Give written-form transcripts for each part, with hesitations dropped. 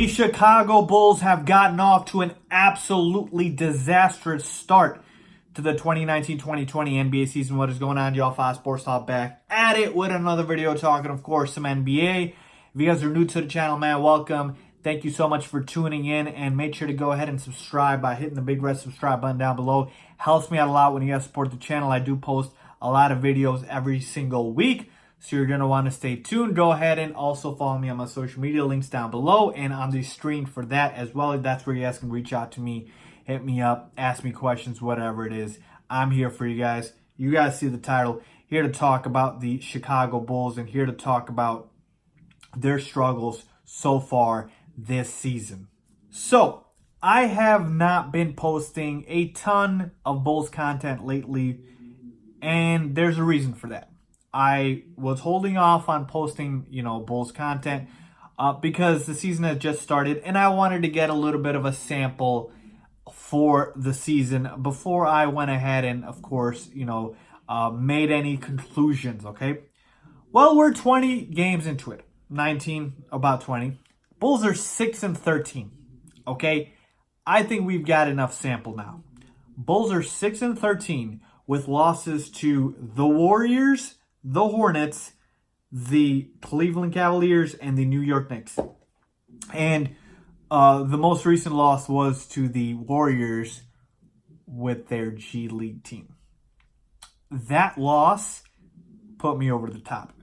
The Chicago Bulls have gotten off to an absolutely disastrous start to the 2019-2020 NBA season. What is going on, y'all? Fox Sports Talk back at it with another video talking, of course, some NBA. If you guys are new to the channel, man, welcome. Thank you so much for tuning in, and make sure to go ahead and subscribe by hitting the big red subscribe button down below. Helps me out a lot when you guys support the channel. I do post a lot of videos every single week, so you're going to want to stay tuned. Go ahead and also follow me on my social media, links down below and on the screen for that as well. That's where you guys can reach out to me, hit me up, ask me questions, whatever it is. I'm here for you guys. You guys see the title. Here to talk about the Chicago Bulls and here to talk about their struggles so far this season. So, I have not been posting a ton of Bulls content lately, and there's a reason for that. I was holding off on posting, Bulls content because the season has just started, and I wanted to get a little bit of a sample for the season before I went ahead and, of course, made any conclusions, okay? Well, we're 20 games into it. 19, about 20. Bulls are 6-13, okay? I think we've got enough sample now. Bulls are 6-13 with losses to the Warriors, the Hornets, the Cleveland Cavaliers, and the New York Knicks. And the most recent loss was to the Warriors with their G League team. That loss put me over the top.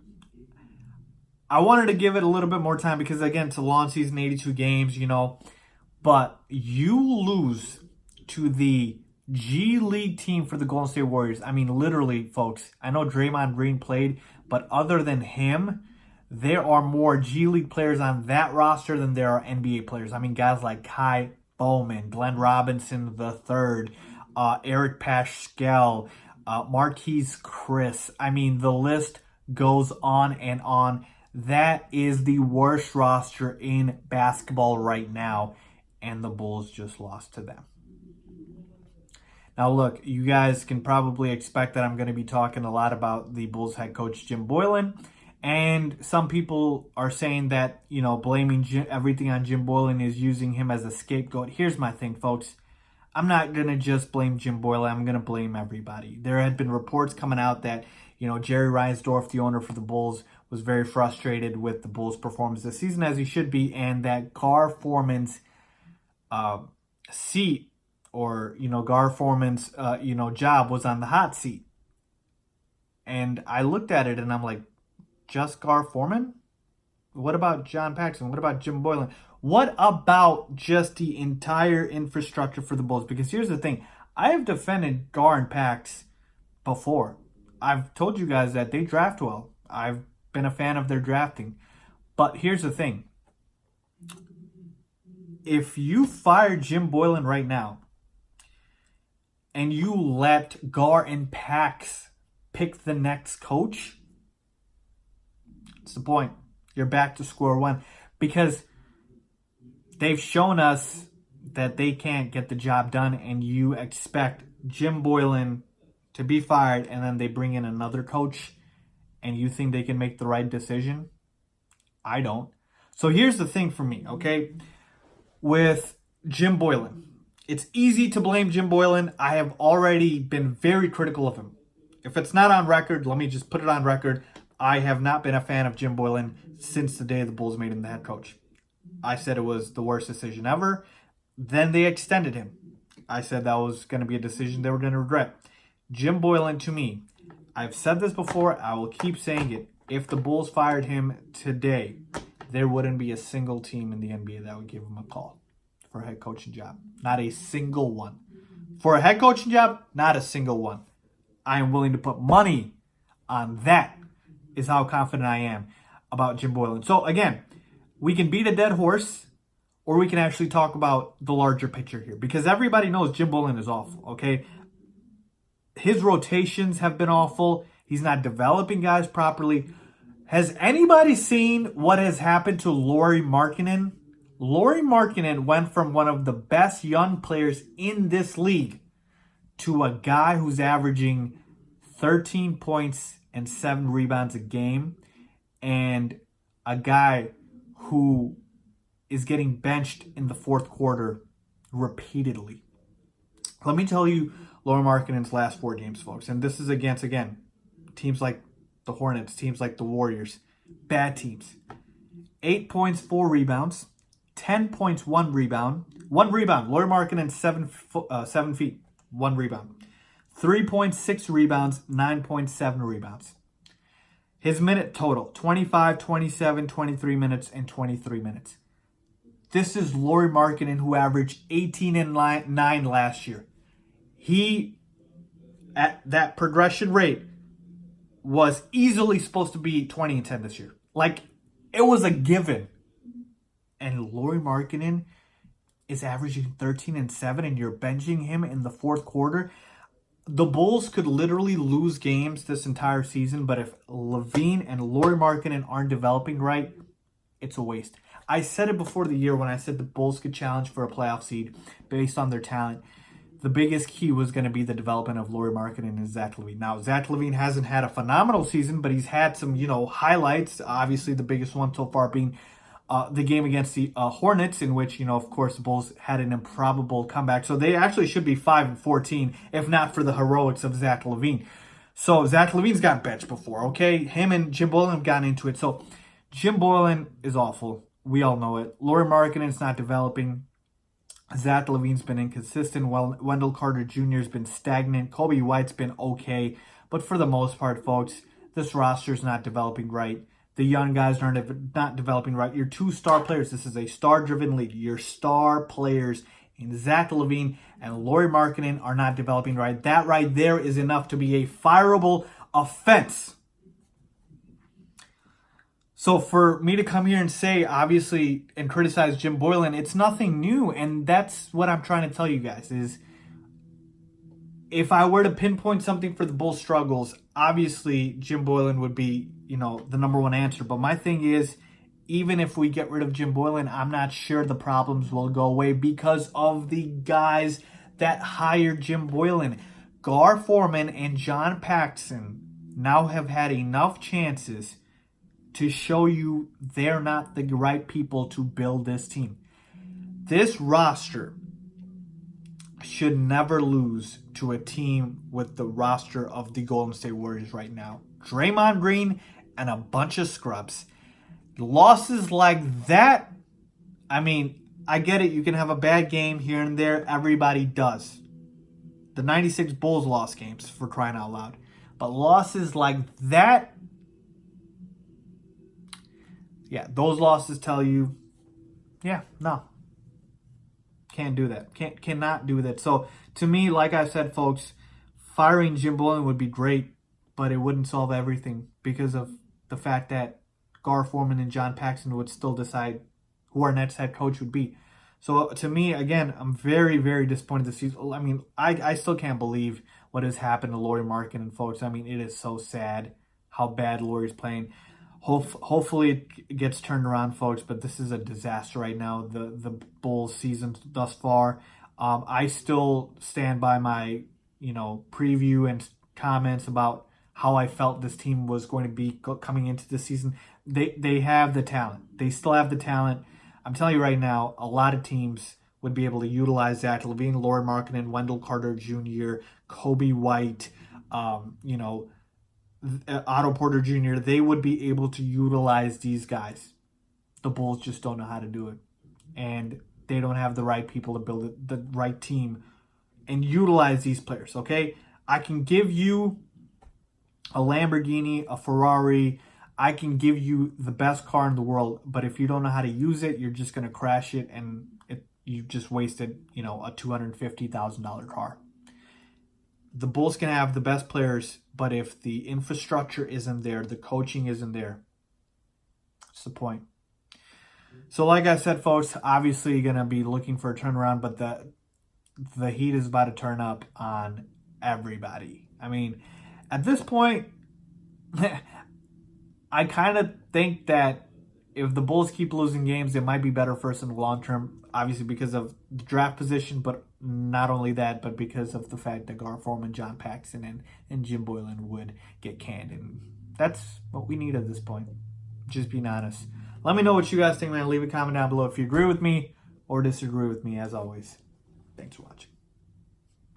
I wanted to give it a little bit more time because, again, it's a long season, 82 games, But you lose to the G League team for the Golden State Warriors. I mean, literally, folks, I know Draymond Green played, but other than him, there are more G League players on that roster than there are NBA players. I mean, guys like Kai Bowman, Glenn Robinson III, Eric Paschal, Marquise Chris. I mean, the list goes on and on. That is the worst roster in basketball right now, and the Bulls just lost to them. Now, look, you guys can probably expect that I'm going to be talking a lot about the Bulls head coach, Jim Boylen. And some people are saying that, blaming everything on Jim Boylen is using him as a scapegoat. Here's my thing, folks. I'm not going to just blame Jim Boylen. I'm going to blame everybody. There had been reports coming out that, Jerry Reinsdorf, the owner for the Bulls, was very frustrated with the Bulls' performance this season, as he should be, and that Gar Forman's seat or, Gar Forman's, job was on the hot seat. And I looked at it and I'm like, just Gar Forman? What about John Paxson? What about Jim Boylen? What about just the entire infrastructure for the Bulls? Because here's the thing. I have defended Gar and Pax before. I've told you guys that they draft well. I've been a fan of their drafting. But here's the thing. If you fire Jim Boylen right now and you let Gar and Pax pick the next coach, what's the point? You're back to square one. Because they've shown us that they can't get the job done, and you expect Jim Boylen to be fired, and then they bring in another coach, and you think they can make the right decision? I don't. So here's the thing for me, okay? With Jim Boylen, it's easy to blame Jim Boylen. I have already been very critical of him. If it's not on record, let me just put it on record. I have not been a fan of Jim Boylen since the day the Bulls made him the head coach. I said it was the worst decision ever. Then they extended him. I said that was going to be a decision they were going to regret. Jim Boylen, to me, I've said this before, I will keep saying it. If the Bulls fired him today, there wouldn't be a single team in the NBA that would give him a call for a head coaching job. Not a single one. For a head coaching job, not a single one. I am willing to put money on that, is how confident I am about Jim Boylen. So, again, we can beat a dead horse, or we can actually talk about the larger picture here. Because everybody knows Jim Boylen is awful, okay? His rotations have been awful. He's not developing guys properly. Has anybody seen what has happened to Lauri Markkanen? Lauri Markkanen went from one of the best young players in this league to a guy who's averaging 13 points and 7 rebounds a game, and a guy who is getting benched in the fourth quarter repeatedly. Let me tell you Lauri Markkanen's last 4 games, folks. And this is against, again, teams like the Hornets, teams like the Warriors. Bad teams. 8 points, 4 rebounds. 10 points, 1 rebound. 1 rebound. Lauri Markkanen, 7 feet, 1 rebound. 3 points, 6 rebounds, 9.7 rebounds. His minute total, 25, 27, 23 minutes, and 23 minutes. This is Lauri Markkanen, who averaged 18 and 9 last year. He, at that progression rate, was easily supposed to be 20 and 10 this year. Like, it was a given. And Lauri Markkanen is averaging 13 and 7, and you're benching him in the fourth quarter. The Bulls could literally lose games this entire season, but if LaVine and Lauri Markkanen aren't developing right, it's a waste. I said it before the year when I said the Bulls could challenge for a playoff seed based on their talent. The biggest key was going to be the development of Lauri Markkanen and Zach LaVine. Now, Zach LaVine hasn't had a phenomenal season, but he's had some, highlights. Obviously, the biggest one so far being the game against the Hornets, in which, of course, the Bulls had an improbable comeback. So they actually should be 5-14, if not for the heroics of Zach LaVine. So Zach LaVine's got benched before, okay? Him and Jim Boylen have gotten into it. So Jim Boylen is awful. We all know it. Lauri Markkanen's not developing. Zach LaVine's been inconsistent. Wendell Carter Jr. has been stagnant. Kobe White's been okay. But for the most part, folks, this roster's not developing right. The young guys are not developing right. Your 2 star players, this is a star-driven league. Your star players in Zach LaVine and Lauri Markkanen are not developing right. That right there is enough to be a fireable offense. So for me to come here and say, obviously, and criticize Jim Boylen, it's nothing new. And that's what I'm trying to tell you guys is, if I were to pinpoint something for the Bulls' struggles, obviously Jim Boylen would be, the number one answer. But my thing is, even if we get rid of Jim Boylen, I'm not sure the problems will go away because of the guys that hired Jim Boylen. Gar Forman and John Paxson now have had enough chances to show you they're not the right people to build this team. This roster should never lose to a team with the roster of the Golden State Warriors right now. Draymond Green and a bunch of scrubs. Losses like that, I get it. You can have a bad game here and there. Everybody does. The 96 Bulls lost games, for crying out loud. But losses like that, yeah, those losses tell you, no. Can't do that. Cannot do that. So, to me, like I said, folks, firing Jim Boylen would be great, but it wouldn't solve everything because of the fact that Gar Forman and John Paxson would still decide who our next head coach would be. So, to me, again, I'm very, very disappointed this season. I still can't believe what has happened to Lauri Markkanen, folks. It is so sad how bad Lauri's playing. Hopefully it gets turned around, folks, but this is a disaster right now, the Bulls season thus far. I still stand by my, preview and comments about how I felt this team was going to be coming into the season. They have the talent. They still have the talent. I'm telling you right now, a lot of teams would be able to utilize Zach LaVine, Lauri Markkanen, Wendell Carter Jr., Kobe White, Otto Porter Jr., they would be able to utilize these guys. The Bulls just don't know how to do it. And they don't have the right people to build it, the right team and utilize these players, okay? I can give you a Lamborghini, a Ferrari. I can give you the best car in the world. But if you don't know how to use it, you're just going to crash it. And you've just wasted, a $250,000 car. The Bulls can have the best players, but if the infrastructure isn't there, the coaching isn't there, what's the point? So like I said, folks, obviously you're going to be looking for a turnaround, but the heat is about to turn up on everybody. At this point, I kind of think that if the Bulls keep losing games, it might be better for us in the long term, obviously because of the draft position, but not only that, but because of the fact that Gar Forman, John Paxson, and Jim Boylen would get canned. And that's what we need at this point. Just being honest. Let me know what you guys think, man. Leave a comment down below if you agree with me or disagree with me, as always. Thanks for watching.